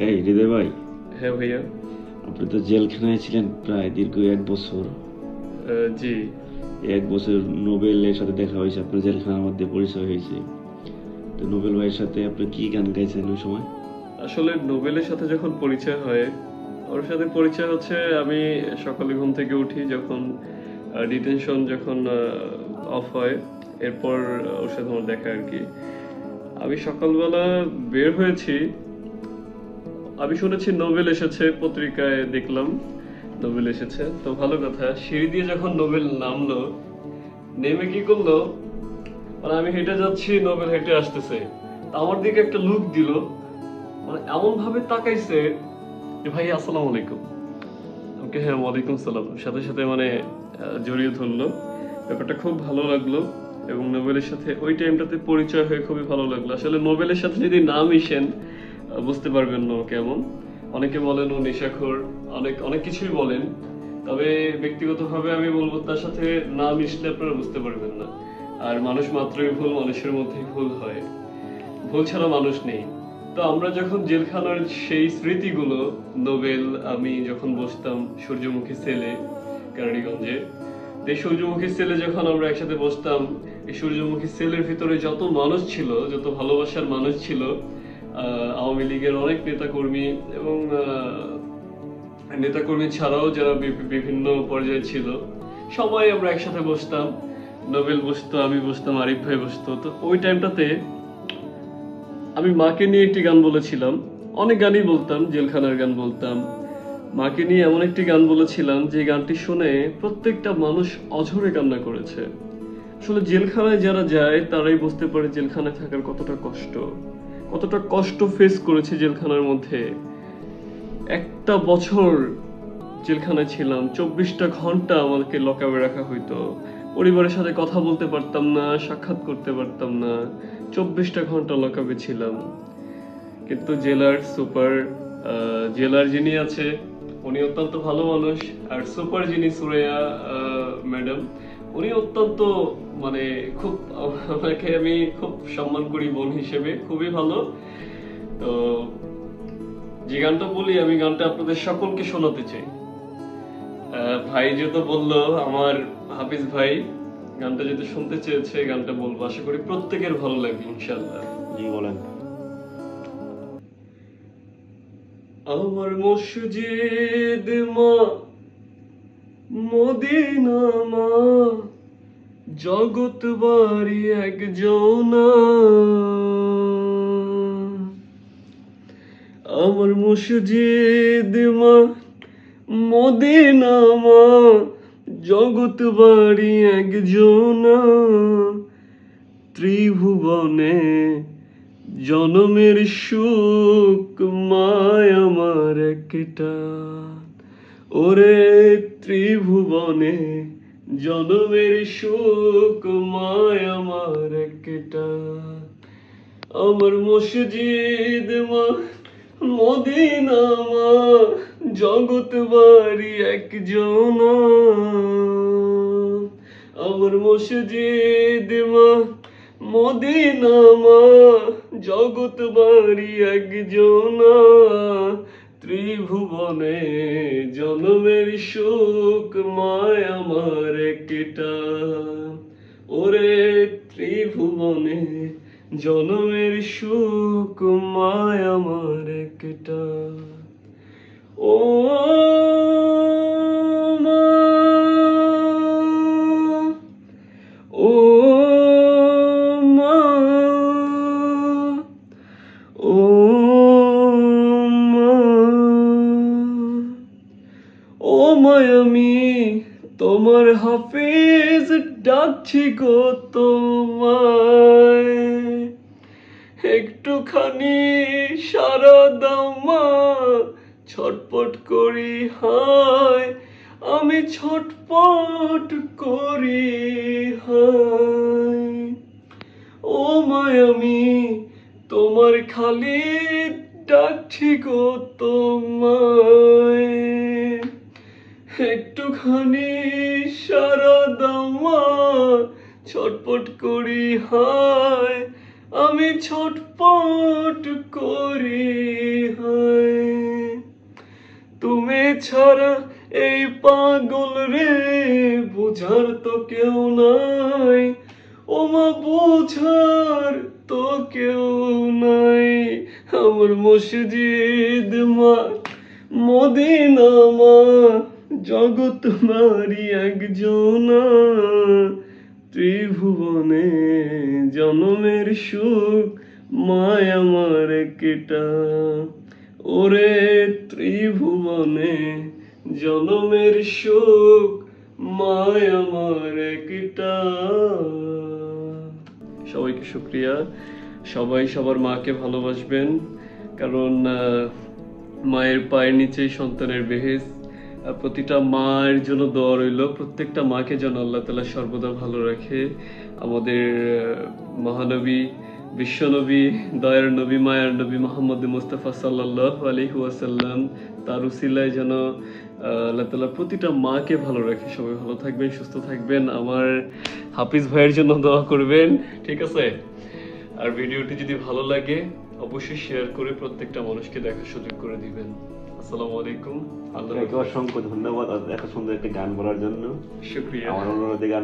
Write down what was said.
এই হৃদয় ভাই, হ্যাঁ ভাইয়া। আপনি তো জেলখানায় ছিলেন প্রায় দীর্ঘ 1 বছর। জি। এই 1 বছর নোবেলের সাথে দেখা হয়েছে, আপনার জেলখানার মধ্যে পরিচয় হয়েছে। তো নোবেল ভাইয়ের সাথে আপনি কি গান গাইছেন ওই সময়? আসলে নোবেলের সাথে যখন পরিচয় হয়, ওর সাথে পরিচয় হচ্ছে আমি সকালে ঘুম থেকে উঠি যখন ডিটেনশন যখন অফ হয়, এরপর ওর সাথে আমার দেখা আর কি। আমি সকালবেলা বের হয়েছি, আমি শুনেছি নোবেল এসেছে, পত্রিকায় দেখলাম নোবেল এসেছে, তো ভালো কথা। সিঁড়ি দিয়ে যখন নোবেল নামলো, নেমে কি করলো, মানে আমি হেঁটে যাচ্ছি, নোবেল হেঁটে আসতেছে, তা আমার দিকে একটা লুক দিল, মানে এমন ভাবে তাকাইছে যে ভাই আসসালামু আলাইকুম। ওকে, হ্যাঁ ওয়ালাইকুম সালাম, সাথে সাথে মানে জড়িয়ে ধরলো। ব্যাপারটা খুব ভালো লাগলো এবং নোবেলের সাথে ওই টাইমটাতে পরিচয় হয়ে খুবই ভালো লাগলো। আসলে নোবেলের সাথে যদি না মিশেন বুঝতে পারবেন না ও কেমন। অনেকে বলেন ও নেশাখোর, অনেক অনেক কিছুই বলেন, তবে ব্যক্তিগতভাবে আমি বলবো তার সাথে না মিশলে আপনারা বুঝতে পারবেন না। আর মানুষ মাত্রই ভুল, মানুষের মধ্যেই ভুল হয়, ভুল ছাড়া মানুষ নেই। তো আমরা যখন জেলখানার সেই স্মৃতিগুলো, নোবেল আমি যখন বসতাম সূর্যমুখী সেলে কেরানীগঞ্জে, এই সূর্যমুখী সেলে যখন আমরা একসাথে বসতাম, এই সূর্যমুখী সেলের ভিতরে যত মানুষ ছিল, যত ভালোবাসার মানুষ ছিল, আওয়ামী লীগের অনেক নেতাকর্মী এবং নেতাকর্মী ছাড়াও যারা বিভিন্ন পর্যায়ে ছিল, সবাই আমরা একসাথে বসতাম। নোবেল বসতো, আমি বসতাম, আরিফ ভাই বসতো। তো ওই টাইমটাতে আমি মাকে নিয়ে একটি গান বলেছিলাম, অনেক গানই বলতাম, জেলখানার গান বলতাম। মাকে নিয়ে এমন একটি গান বলেছিলাম যে গানটি শুনে প্রত্যেকটা মানুষ অঝরে কান্না করেছে। আসলে জেলখানায় যারা যায় তারাই বুঝতে পারে জেলখানায় থাকার কতটা কষ্ট, কতটা কষ্ট ফেস করেছে জেলখানার মধ্যে। একটা বছর জেলখানায় ছিলাম, 24টা ঘন্টা আমাকে লকআপে রাখা হইতো। পরিবারের সাথে কথা বলতে পারতাম না, সাক্ষাৎ করতে পারতাম না, 24টা ঘন্টা লকআপে ছিলাম। কিন্তু জেলার সুপার, জেলার যিনি আছে উনি অত্যন্ত ভালো মানুষ, আর সুপার যিনি সুরেয়া ম্যাডাম, উনি অত্যন্ত মানে খুব, ওনাকে আমি খুব সম্মান করি বোন হিসেবে, খুবই ভালো। তো যে গানটা বলি, আমি গানটা আপনাদের সকলকে শোনাতে চাই। ভাই যেহেতু বললো, আমার হাফিজ ভাই গানটা যেহেতু শুনতে চেয়েছে, গানটা বলবো, আশা করি প্রত্যেকের ভালো লাগবে ইনশাল্লাহ। জি বলেন। আমার মসজিদ মা, মদিনা মা, জগৎ বাড়ি একজনা। আমার মসজিদ মা, মদিনা মা, জগৎ বাড়ি একজনা। ত্রিভুবনে জনমের সুখ মায় আমার একটা, ওরে ত্রিভুবনে জনমের সুখ মায় আমার একটা। আমার মসজিদ মা, মদিনা মা, জগৎ বাড়ি একজনা। আমার মসজিদ মা, মদিনা মা, জগৎ বাড়ি একজনা। ত্রিভুবনে জনমের সুখ মায় আমার একটা, ওরে ত্রিভুবনে জনমের সুখ মায় আমার একটা। ও মা, ও মা, ও মা, ও মায়ামি, তোমার হাফিজ ডাকছি গো তোমায়, একটুখানি সারা দাও মা, ছটপট করি হায়, আমি ছটপট করি হায়। ও মায়ামি, তোমার খালি ডাকছি গো তোমায়, একটুখানি সারা দাও মা, ছটপট করি হায়, আমি ছটপট করি হায়। ছাড়া এই পাগল রে বোঝার তো কেউ নাই, ও মা বোঝার তো কেউ নাই। আমার মসজিদ মা, মদিনা মা, জগৎ মারি একজনা, ত্রিভুবনে জনমের সুখ মায় আমার একটা। ওরে ত্রিভুবনে জনমের সুখ মায় আমার একটা। সবাইকে শুক্রিয়া। সবাই সবার মাকে ভালোবাসবেন, কারণ মায়ের পায়ের নিচেই সন্তানের বেহেস। প্রতিটা মায়ের জন্য দোয়া রইল, প্রত্যেকটা মাকে যেন আল্লাহ তাআলা সর্বদা ভালো রাখে। আমাদের মহানবী, বিশ্বনবী, দয়ার নবী, মায়ার নবী মোহাম্মদ মুস্তাফা সাল্লাল্লাহু আলাইহি ওয়াসাল্লাম, তার উসিলায় যেন আল্লাহ তাআলা প্রতিটা মাকে ভালো রাখে। সবাই ভালো থাকবেন, সুস্থ থাকবেন। আমার হাফিজ ভাইয়ের জন্য দোয়া করবেন, ঠিক আছে? আর ভিডিওটি যদি ভালো লাগে অবশ্যই শেয়ার করে প্রত্যেকটা মানুষকে দেখার সুযোগ করে দিবেন। আসসালামু আলাইকুম। আল্লাহ আপনাকে অসংখ্য ধন্যবাদ এত সুন্দর একটা গান বলার জন্য। শুকরিয়া। আমার অনুরোধে গান